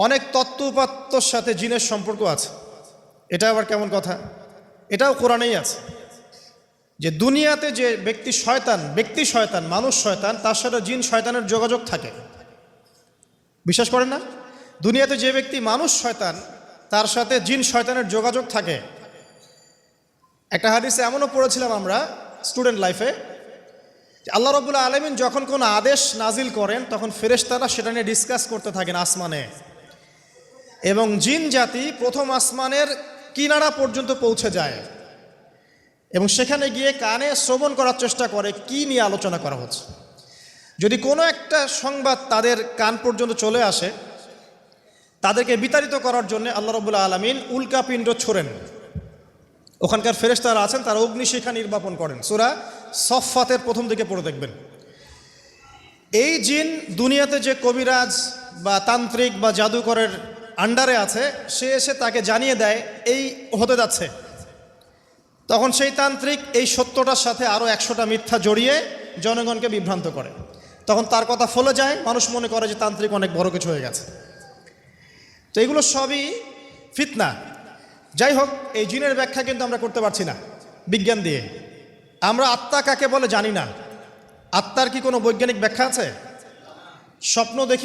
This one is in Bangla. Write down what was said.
অনেক তত্ত্ব উপাত্তর সাথে জিনের সম্পর্ক আছে। এটা আবার কেমন কথা? এটাও কোরআনেই আছে যে দুনিয়াতে যে ব্যক্তি শয়তান মানুষ শয়তান, তার সাথে জিন শয়তানের যোগাযোগ থাকে। বিশ্বাস করেন না? দুনিয়াতে যে ব্যক্তি মানুষ শয়তান, তার সাথে জিন শয়তানের যোগাযোগ থাকে। একটা হাদিসে এমনও পড়েছিলাম আমরা স্টুডেন্ট লাইফে, আল্লাহ রাব্বুল আলামিন যখন কোনো আদেশ নাজিল করেন তখন ফেরেশতারা সেটা নিয়ে ডিসকাস করতে থাকেন আসমানে, এবং জিন জাতি প্রথম আসমানের কিনারা পর্যন্ত পৌঁছে যায় এবং সেখানে গিয়ে কানে শ্রবণ করার চেষ্টা করে কি নিয়ে আলোচনা করা হচ্ছে। যদি কোনো একটা সংবাদ তাদের কান পর্যন্ত চলে আসে, তাদেরকে বিতাড়িত করার জন্য আল্লাহ রাব্বুল আলামিন উল্কাপিণ্ড ছোড়েন। ওখানকার ফেরেশতারা আছেন, তারা অগ্নিশিখা নির্বাপন করেন। সূরা সফফাতের প্রথম দিকে পড়ে দেখবেন। এই জিন দুনিয়াতে যে কবিরাজ বা তান্ত্রিক বা জাদুকরের আন্ডারে আছে, সে এসে তাকে জানিয়ে দেয় এই হতে যাচ্ছে। তখন সেই তান্ত্রিক এই সত্যটার সাথে আরও 100টা মিথ্যা জড়িয়ে জনগণকে বিভ্রান্ত করে। তখন তার কথা ফলে যায়, মানুষ মনে করে যে তান্ত্রিক অনেক বড় কিছু হয়ে গেছে। তো এগুলো সবই ফিতনা। যাই হোক, এই জিনের ব্যাখ্যা কিন্তু আমরা করতে পারছি না বিজ্ঞান দিয়ে। আমরা আত্মা কাকে বলে জানি না। আত্মার কি কোনো বৈজ্ঞানিক ব্যাখ্যা আছে? স্বপ্ন দেখি